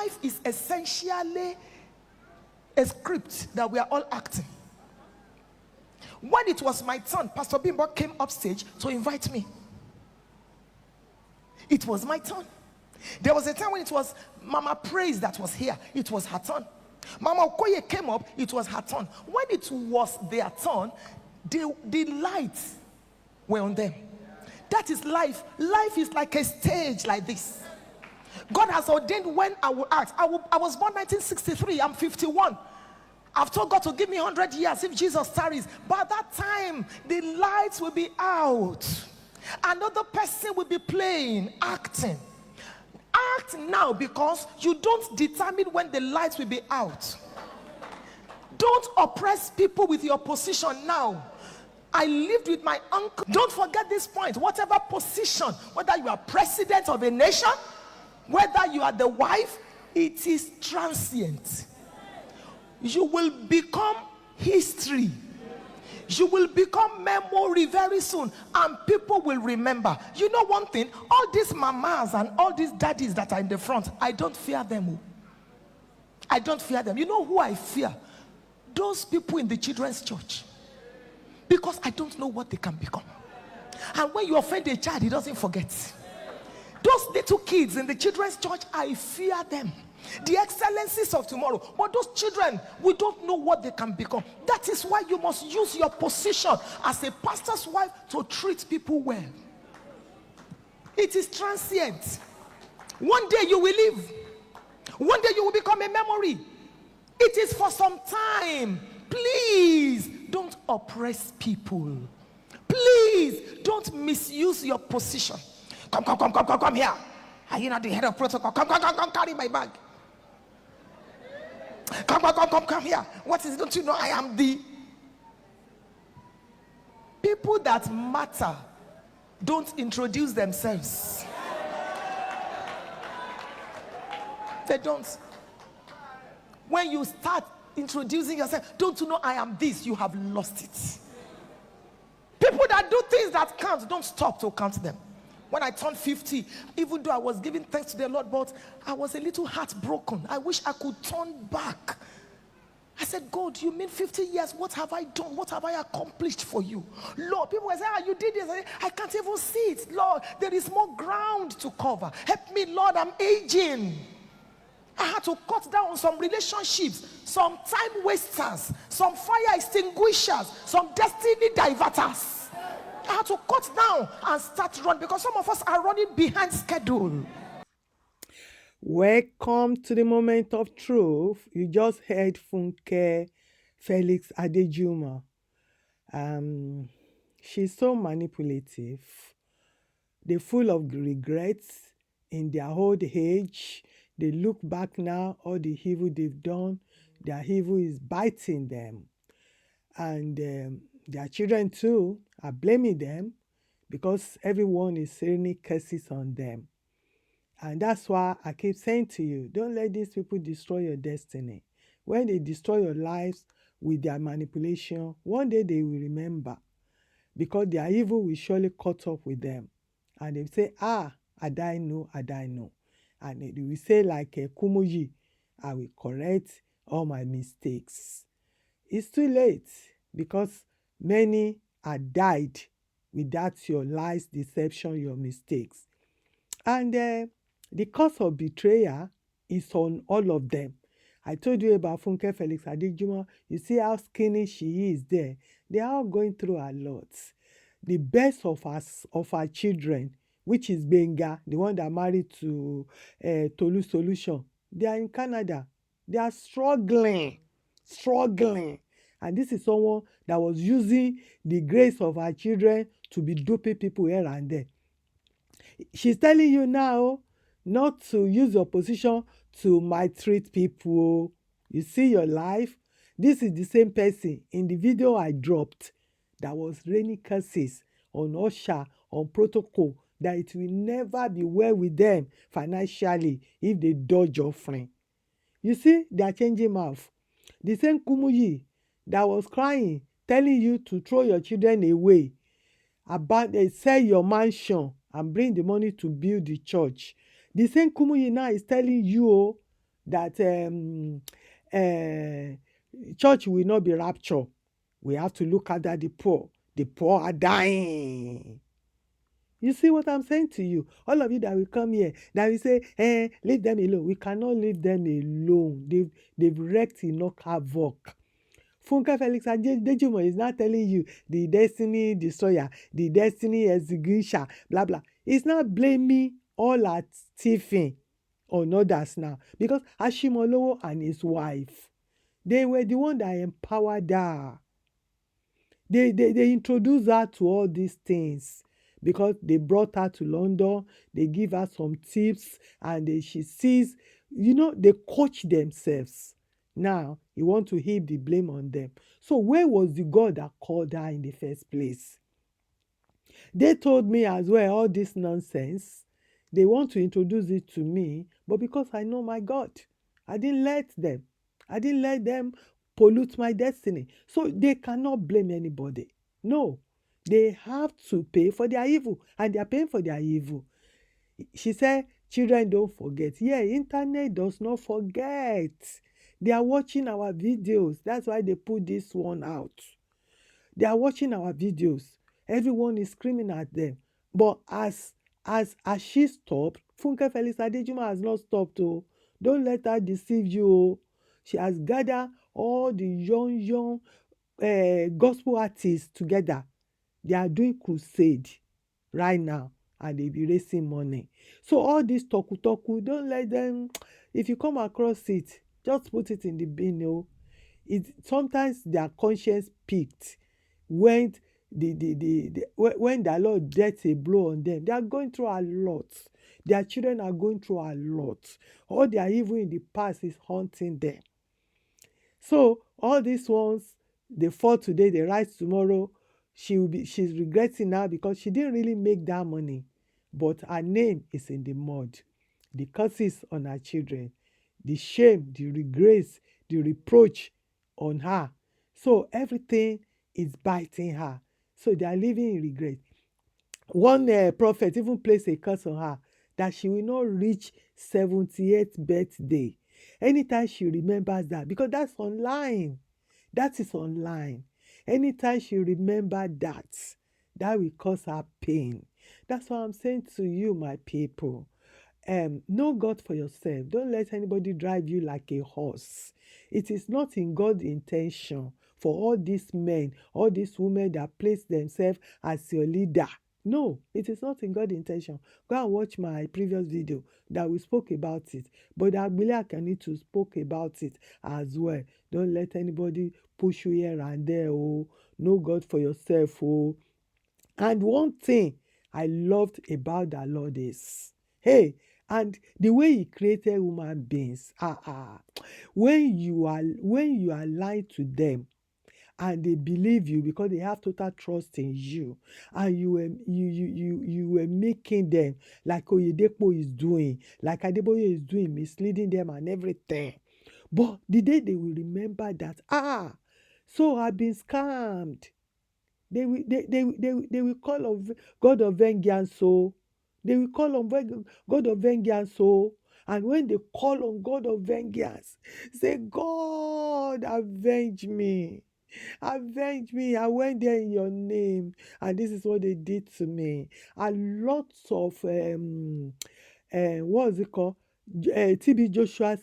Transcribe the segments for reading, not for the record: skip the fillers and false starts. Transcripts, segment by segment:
life is essentially a script that we are all acting. When it was my turn, Pastor Bimbo came upstage to invite me. It was my turn. There was a time when it was Mama Praise that was here. It was her turn. Mama Okoye came up. It was her turn. When it was their turn, the lights were on them. That is life. Life is like a stage like this. God has ordained when I will act. I was born 1963. I'm 51. I've told God to give me 100 years if Jesus tarries. But at that time, the lights will be out. Another person will be playing, acting. Act now, because you don't determine when the lights will be out. Don't oppress people with your position now. I lived with my uncle. Don't forget this point. Whatever position, whether you are president of a nation, whether you are the wife, it is transient. You will become history. You will become memory very soon, and people will remember. You know one thing, all these mamas and all these daddies that are in the front, I don't fear them. I don't fear them. You know who I fear? Those people in the children's church, because I don't know what they can become. And when you offend a child, he doesn't forget. Those little kids in the children's church, I fear them. The excellencies of tomorrow. But those children, we don't know what they can become. That is why you must use your position as a pastor's wife to treat people well. It is transient. One day you will leave. One day you will become a memory. It is for some time. Please don't oppress people. Please don't misuse your position. Come here. Are you not the head of protocol? Come, carry my bag. Come here. What is it? Don't you know I am the... People that matter don't introduce themselves. They don't. When you start introducing yourself, don't you know I am this? You have lost it. People that do things that count, don't stop to count them. When I turned 50, even though I was giving thanks to the Lord, but I was a little heartbroken. I wish I could turn back. I said, God, you mean 50 years? What have I done? What have I accomplished for you? Lord, people will say, you did this. I can't even see it. Lord, there is more ground to cover. Help me, Lord, I'm aging. I had to cut down on some relationships, some time wasters, some fire extinguishers, some destiny diverters. I had to cut down and start running, because some of us are running behind schedule. Welcome to the moment of truth. You just heard Funke Adejumo. She's so manipulative. They're full of regrets in their old age. They look back now, all the evil they've done. Their evil is biting them. And their children too are blaming them, because everyone is raining curses on them. And that's why I keep saying to you, don't let these people destroy your destiny. When they destroy your lives with their manipulation, one day they will remember, because their evil will surely caught up with them. And they will say, I die no. And they will say like Kumuyi, I will correct all my mistakes. It's too late, because many are died without your lies, deception, your mistakes. And the cause of betrayal is on all of them. I told you about Funke Adejumo. You see how skinny she is there. They are all going through a lot. The best of our children, which is Benga, the one that married to Tolu Solution, they are in Canada. They are struggling. And this is someone that was using the grace of her children to be duping people here and there. She's telling you now not to use your position to maltreat people. You see your life? This is the same person in the video I dropped that was raining curses on Usher, on protocol, that it will never be well with them financially if they dodge offering. You see, they are changing mouth. The same Kumuyi that was crying, telling you to throw your children away, sell your mansion and bring the money to build the church. The same Kumuyi now is telling you that church will not be rapture. We have to look after the poor. The poor are dying. You see what I'm saying to you? All of you that will come here, that will say, leave them alone. We cannot leave them alone. They've wreaked enough havoc. Funke Felix Adejumo is not telling you the destiny destroyer, the destiny executioner, blah, blah. He's not blaming all at Stephen on others now. Because Ashimolowo and his wife, they were the one that empowered her. They introduced her to all these things because they brought her to London. They give her some tips and she sees, they coach themselves. Now, you want to heap the blame on them. So where was the God that called her in the first place? They told me as well all this nonsense. They want to introduce it to me, but because I know my God, I didn't let them. I didn't let them pollute my destiny. So they cannot blame anybody. No, they have to pay for their evil, and they are paying for their evil. She said, children don't forget. Yeah, internet does not forget. They are watching our videos. That's why they put this one out. They are watching our videos. Everyone is screaming at them. But as she stopped, Funke Felix Adejumo has not stopped. Oh, don't let her deceive you. Oh. She has gathered all the young gospel artists together. They are doing crusade right now, and they be raising money. So all this toku, don't let them. If you come across it, just put it in the bin. Oh. Sometimes their conscience peaked when when the Lord gets a blow on them. They are going through a lot. Their children are going through a lot. All their evil in the past is haunting them. So all these ones, they fall today, they rise tomorrow. She's regretting now because she didn't really make that money, but her name is in the mud. The curses on her children, the shame, the regrets, the reproach on her. So everything is biting her. So they are living in regret. One prophet even placed a curse on her that she will not reach 78th birthday. Anytime she remembers that, because that's online. That is online. Anytime she remembers that, that will cause her pain. That's what I'm saying to you, my people. Know God for yourself. Don't let anybody drive you like a horse. It is not in God's intention for all these men, all these women that place themselves as your leader. No, it is not in God's intention. Go and watch my previous video that we spoke about it. But Agbile Akani too spoke about it as well. Don't let anybody push you here and there. Oh, know God for yourself. Oh, and one thing I loved about the Lord is, hey, and the way He created human beings. When you are lying to them, and they believe you because they have total trust in you, and you were making them like Oyedepo is doing, like Adeboye is doing, misleading them and everything. But the day they will remember that, so I've been scammed. They will call on God of vengeance. So they will call on God of vengeance. So, and when they call on God of vengeance, say, God, avenge me. Avenge me. I went there in your name, and this is what they did to me. And lots of what was it called? TB Joshua's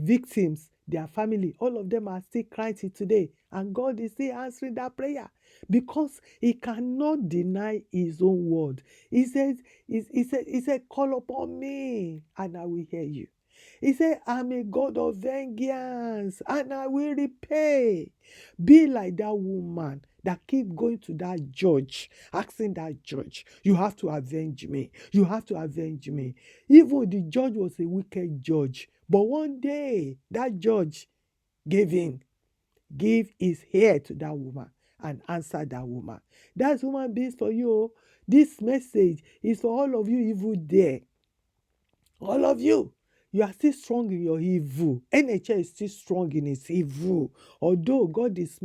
victims, their family, all of them are still crying till today. And God is still answering that prayer because He cannot deny His own word. He said, call upon me and I will hear you. He said, I'm a God of vengeance and I will repay. Be like that woman that keep going to that judge, asking that judge, you have to avenge me. You have to avenge me. Even the judge was a wicked judge. But one day, that judge gave in, gave his ear to that woman and answered that woman. That's human beings for you. This message is for all of you evil there. All of you. You are still strong in your evil. NHL is still strong in his evil. Although God is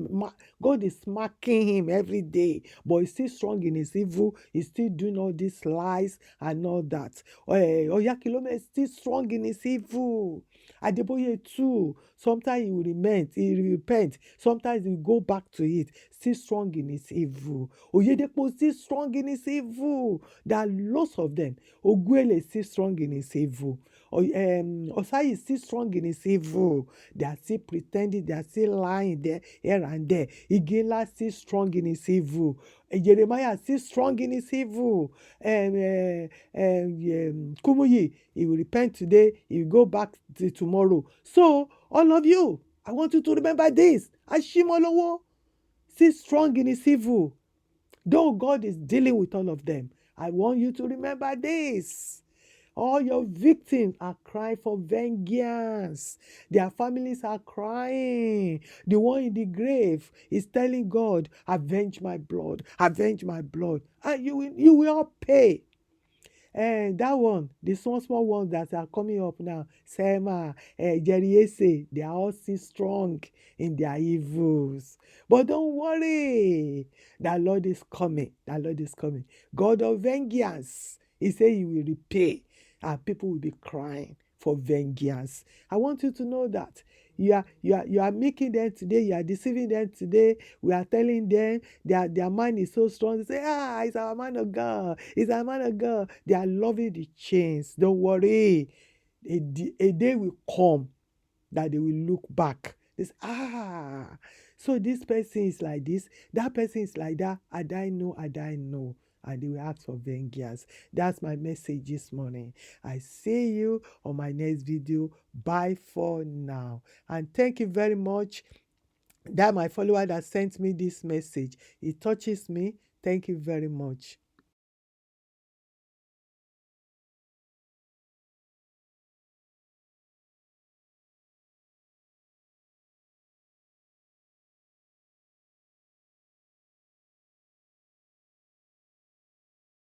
smacking him every day, but he's still strong in his evil. He's still doing all these lies and all that. Oyakilome is still strong in his evil. Adeboye too. Sometimes he will repent. Sometimes he will go back to it. Still strong in his evil. Oyedepo still strong in his evil. There are lots of them. Oguele is still strong in his evil. Osai is still strong in his evil. They are still pretending, they are still lying there, here and there. Igela is still strong in his evil. Jeremiah is still strong in his evil. Kumuyi, he will repent today, he will go back tomorrow. So, all of you, I want you to remember this. Ashimolowo, still strong in his evil. Though God is dealing with all of them, I want you to remember this. All your victims are crying for vengeance. Their families are crying. The one in the grave is telling God, avenge my blood, avenge my blood. And you will all pay. And that one, the small ones that are coming up now, Sema, Jeriese, they are all still strong in their evils. But don't worry, the Lord is coming. The Lord is coming. God of vengeance. He said he will repay, and people will be crying for vengeance. I want you to know that you are making them today, you are deceiving them today. We are telling them their mind is so strong. They say, it's our man of God, it's our man of God. They are loving the chains. Don't worry. A day will come that they will look back. This so this person is like this, that person is like that. And I know. And they will ask for vengeance. That's my message this morning. I see you on my next video. Bye for now. And thank you very much. That my follower that sent me this message. It touches me. Thank you very much.